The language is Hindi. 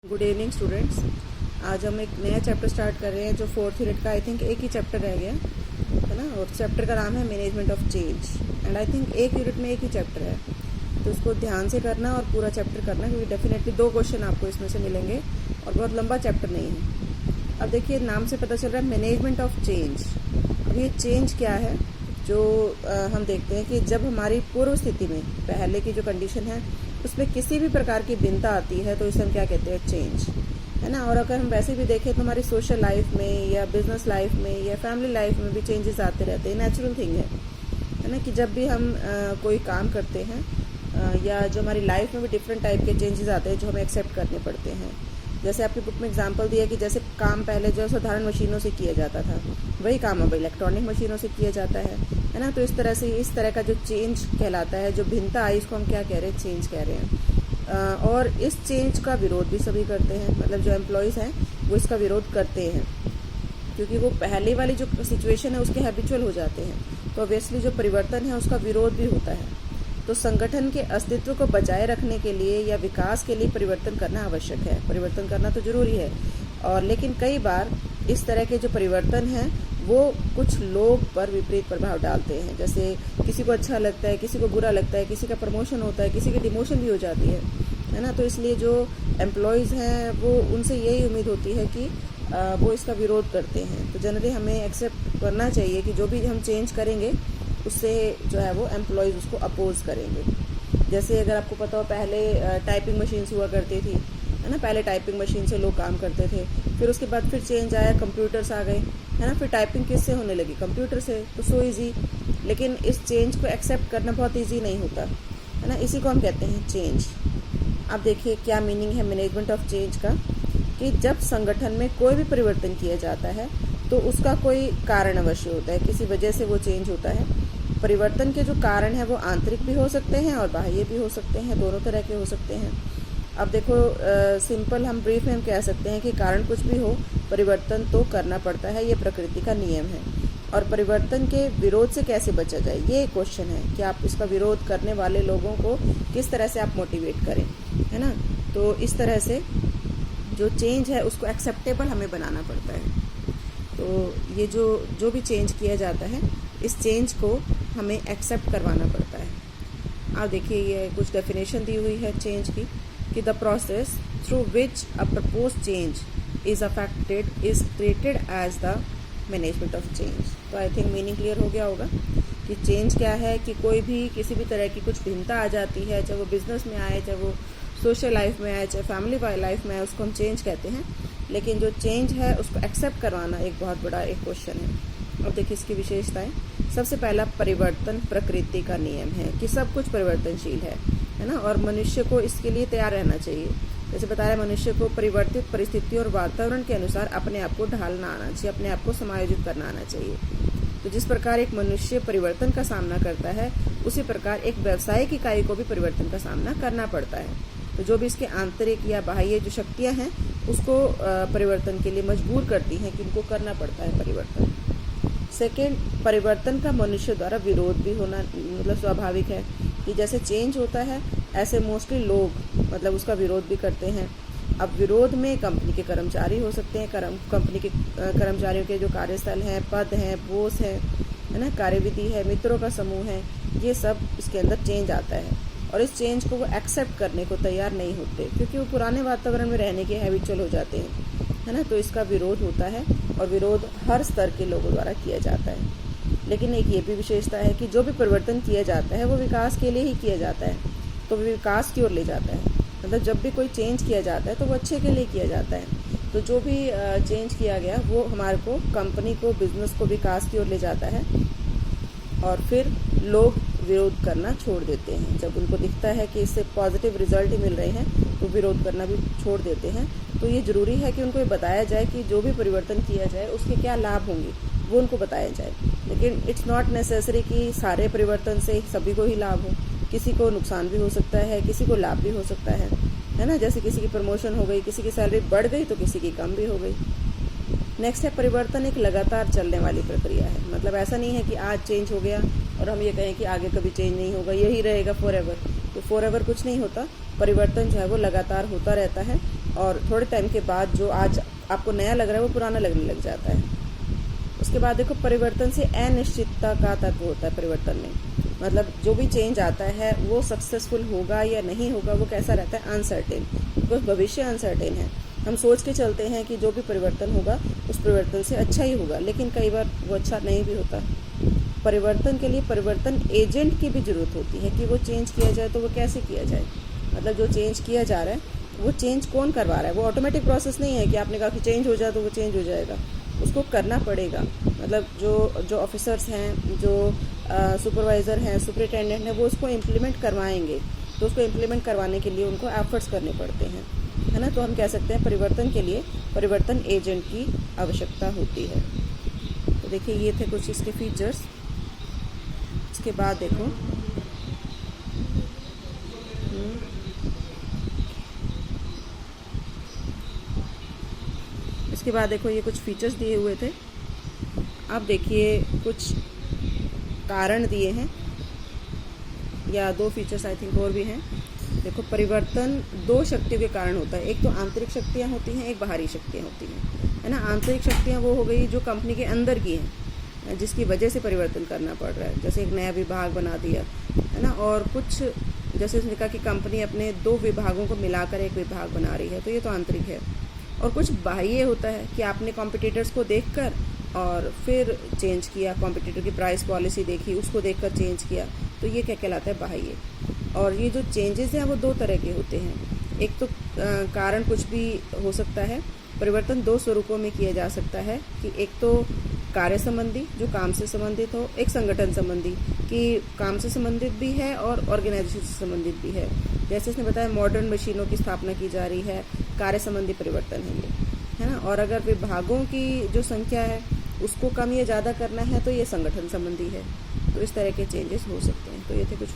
Good evening students. आज हम एक नया चैप्टर स्टार्ट कर रहे हैं जो 4th यूनिट का आई थिंक एक ही चैप्टर रह गया है ना। और चैप्टर का नाम है management of change and I think एक यूनिट में एक ही चैप्टर है, तो उसको ध्यान से करना और पूरा चैप्टर करना, क्योंकि डेफिनेटली 2 क्वेश्चन आपको इसमें से मिलेंगे और बहुत लंबा चैप्टर नहीं है। अब देखिए, नाम से पता चल रहा है मैनेजमेंट ऑफ चेंज। अब ये चेंज क्या है जो हम देखते हैं कि जब हमारी पूर्व स्थिति में पहले की जो कंडीशन है उसमें किसी भी प्रकार की भिन्नता आती है तो इसे हम क्या कहते हैं, चेंज, है ना। और अगर हम वैसे भी देखें तो हमारी सोशल लाइफ में या बिजनेस लाइफ में या फैमिली लाइफ में भी चेंजेस आते रहते हैं, नेचुरल थिंग है ना। कि जब भी हम कोई काम करते हैं या जो हमारी लाइफ में भी डिफरेंट टाइप के चेंजेस आते हैं जो हमें एक्सेप्ट करने पड़ते हैं। जैसे आपकी बुक में एग्जांपल दिया कि जैसे काम पहले जो साधारण मशीनों से किया जाता था वही काम अब इलेक्ट्रॉनिक मशीनों से किया जाता है ना। तो इस तरह से इस तरह का जो चेंज कहलाता है, जो भिन्नता आई, इसको हम क्या कह रहे हैं, चेंज कह रहे हैं। और इस चेंज का विरोध भी सभी करते हैं, मतलब जो एम्प्लॉयज़ हैं वो इसका विरोध करते हैं क्योंकि वो पहले वाली जो सिचुएशन है उसके हैबिचुअल हो जाते हैं। तो ऑब्वियसली जो परिवर्तन है उसका विरोध भी होता है। तो संगठन के अस्तित्व को बचाए रखने के लिए या विकास के लिए परिवर्तन करना आवश्यक है। परिवर्तन करना तो जरूरी है, और लेकिन कई बार इस तरह के जो परिवर्तन हैं वो कुछ लोग पर विपरीत प्रभाव डालते हैं। जैसे किसी को अच्छा लगता है, किसी को बुरा लगता है, किसी का प्रमोशन होता है, किसी की डिमोशन भी हो जाती है ना। तो इसलिए जो एम्प्लॉयज़ हैं वो उनसे यही उम्मीद होती है कि वो इसका विरोध करते हैं। तो जनरली हमें एक्सेप्ट करना चाहिए कि जो भी हम चेंज करेंगे उससे जो है वो एम्प्लॉयज़ उसको अपोज करेंगे। जैसे अगर आपको पता हो, पहले टाइपिंग मशीन्स हुआ करती थी, है ना। पहले टाइपिंग मशीन से लोग काम करते थे, फिर उसके बाद फिर चेंज आया, कंप्यूटर्स आ गए, है ना। फिर टाइपिंग किससे होने लगी, कंप्यूटर से, तो सो ईजी। लेकिन इस चेंज को एक्सेप्ट करना बहुत ईजी नहीं होता, है ना। इसी को हम कहते हैं चेंज। अब देखिए क्या मीनिंग है मैनेजमेंट ऑफ चेंज का, कि जब संगठन में कोई भी परिवर्तन किया जाता है तो उसका कोई कारण अवश्य होता है, किसी वजह से वो चेंज होता है। परिवर्तन के जो कारण हैं वो आंतरिक भी हो सकते हैं और बाह्य भी हो सकते हैं, दोनों तरह के हो सकते हैं। अब देखो, सिंपल हम ब्रीफ में हम कह सकते हैं कि कारण कुछ भी हो, परिवर्तन तो करना पड़ता है, ये प्रकृति का नियम है। और परिवर्तन के विरोध से कैसे बचा जाए, ये क्वेश्चन है कि आप इसका विरोध करने वाले लोगों को किस तरह से आप मोटिवेट करें, है ना। तो इस तरह से जो चेंज है उसको एक्सेप्टेबल हमें बनाना पड़ता है। तो ये जो भी चेंज किया जाता है, इस चेंज को हमें एक्सेप्ट करवाना पड़ता है। अब देखिए, ये कुछ डेफिनेशन दी हुई है चेंज की, कि the process through which a propose change is affected is treated as the management of change. तो आई थिंक मीनिंग क्लियर हो गया होगा कि चेंज क्या है, कि कोई भी किसी भी तरह की कुछ भिन्नता आ जाती है, चाहे वो बिजनेस में आए, चाहे वो सोशल लाइफ में आए, चाहे फैमिली लाइफ में आए, उसको हम चेंज कहते हैं। लेकिन जो चेंज है उसको एक्सेप्ट करवाना एक बहुत बड़ा एक क्वेश्चन है। अब देखिए इसकी विशेषताएं। सबसे पहला, परिवर्तन प्रकृति का नियम है, कि सब कुछ परिवर्तनशील है ना। और मनुष्य को इसके लिए तैयार रहना चाहिए। जैसे बता रहे, मनुष्य को परिवर्तित परिस्थितियों और वातावरण के अनुसार अपने आप को ढालना आना चाहिए, अपने आप को समायोजित करना आना चाहिए। तो जिस प्रकार एक मनुष्य परिवर्तन का सामना करता है, उसी प्रकार एक व्यावसायिक इकाई को भी परिवर्तन का सामना करना पड़ता है। तो जो भी इसके आंतरिक या बाह्य जो शक्तियां हैं उसको परिवर्तन के लिए मजबूर करती हैं कि उनको करना पड़ता है परिवर्तन। सेकेंड, परिवर्तन का मनुष्य द्वारा विरोध भी होना मतलब स्वाभाविक है, कि जैसे चेंज होता है ऐसे मोस्टली लोग मतलब उसका विरोध भी करते हैं। अब विरोध में कंपनी के कर्मचारी हो सकते हैं, कंपनी के कर्मचारियों के जो कार्यस्थल हैं, पद हैं, बॉस है ना, कार्यविधि है, मित्रों का समूह है, ये सब इसके अंदर चेंज आता है। और इस चेंज को वो एक्सेप्ट करने को तैयार नहीं होते, क्योंकि वो पुराने वातावरण में रहने के हैबिचुअल हो जाते हैं, है ना। तो इसका विरोध होता है, और विरोध हर स्तर के लोगों द्वारा किया जाता है। लेकिन एक ये भी विशेषता है कि जो भी परिवर्तन किया जाता है वो विकास के लिए ही किया जाता है, तो वो विकास की ओर ले जाता है। मतलब जब भी कोई चेंज किया जाता है तो वो अच्छे के लिए किया जाता है। तो जो भी चेंज किया गया वो हमारे को, कंपनी को, बिजनेस को विकास की ओर ले जाता है। और फिर लोग विरोध करना छोड़ देते हैं, जब उनको दिखता है कि इससे पॉजिटिव रिजल्ट ही मिल रहे हैं तो विरोध करना भी छोड़ देते हैं। तो ये ज़रूरी है कि उनको ये बताया जाए कि जो भी परिवर्तन किया जाए उसके क्या लाभ होंगे, वो उनको बताया जाए। लेकिन इट्स नॉट नेसेसरी कि सारे परिवर्तन से सभी को ही लाभ हो, किसी को नुकसान भी हो सकता है, किसी को लाभ भी हो सकता है ना। जैसे किसी की प्रमोशन हो गई, किसी की सैलरी बढ़ गई तो किसी की कम भी हो गई। नेक्स्ट है, परिवर्तन एक लगातार चलने वाली प्रक्रिया है। मतलब ऐसा नहीं है कि आज चेंज हो गया और हम ये कहें कि आगे कभी चेंज नहीं होगा, यही रहेगा फॉर एवर। तो फॉर एवर कुछ नहीं होता, परिवर्तन जो है वो लगातार होता रहता है। और थोड़े टाइम के बाद जो आज आपको नया लग रहा है वो पुराना लगने लग जाता है। उसके बाद देखो, परिवर्तन से अनिश्चितता का तत्व होता है परिवर्तन में। मतलब जो भी चेंज आता है वो सक्सेसफुल होगा या नहीं होगा, वो कैसा रहता है, अनसर्टेन, बिकॉज भविष्य अनसर्टेन है। हम सोच के चलते हैं कि जो भी परिवर्तन होगा उस परिवर्तन से अच्छा ही होगा, लेकिन कई बार वो अच्छा नहीं भी होता। परिवर्तन के लिए परिवर्तन एजेंट की भी ज़रूरत होती है कि वो चेंज किया जाए, तो वो कैसे किया जाए। मतलब जो चेंज किया जा रहा है वो चेंज कौन करवा रहा है। वो ऑटोमेटिक प्रोसेस नहीं है कि आपने कहा कि चेंज हो जाए तो वो चेंज हो जाएगा, उसको करना पड़ेगा। मतलब जो ऑफिसर्स हैं, जो सुपरवाइज़र हैं, सुपरिटेंडेंट हैं, वो उसको इम्प्लीमेंट करवाएंगे, तो उसको इम्प्लीमेंट करवाने के लिए उनको एफर्ट्स करने पड़ते हैं, है ना। तो हम कह सकते हैं परिवर्तन के लिए परिवर्तन एजेंट की आवश्यकता होती है। तो देखिए, ये थे कुछ इसके फीचर्स। इसके बाद देखो, इसके बाद देखो ये कुछ फीचर्स दिए हुए थे। अब देखिए कुछ कारण दिए हैं, या 2 फीचर्स आई थिंक और भी हैं। देखो, परिवर्तन 2 शक्तियों के कारण होता है। एक तो आंतरिक शक्तियाँ होती हैं, एक बाहरी शक्तियाँ होती हैं, है ना। आंतरिक शक्तियाँ वो हो गई जो कंपनी के अंदर की हैं, जिसकी वजह से परिवर्तन करना पड़ रहा है, जैसे एक नया विभाग बना दिया, है ना। और कुछ जैसे उसने कहा कि कंपनी अपने 2 विभागों को मिलाकर एक विभाग बना रही है, तो ये तो आंतरिक है। और कुछ बाह्य होता है कि आपने कॉम्पिटिटर्स को देखकर और फिर चेंज किया, कॉम्पिटिटर की प्राइस पॉलिसी देखी, उसको देखकर चेंज किया, तो ये क्या कहलाता है, बाह्य। और ये जो चेंजेस हैं वो 2 तरह के होते हैं। एक तो कारण कुछ भी हो सकता है। परिवर्तन 2 स्वरूपों में किया जा सकता है कि एक तो कार्य संबंधी, जो काम से संबंधित हो, एक संगठन संबंधी कि काम से संबंधित भी है और ऑर्गेनाइजेशन से संबंधित भी है। जैसे इसने बताया, मॉडर्न मशीनों की स्थापना की जा रही है, कार्य संबंधी परिवर्तन है ये, है ना। और अगर विभागों की जो संख्या है उसको कम या ज़्यादा करना है, तो ये संगठन संबंधी है। तो इस तरह के चेंजेस हो सकते हैं। तो ये थे कुछ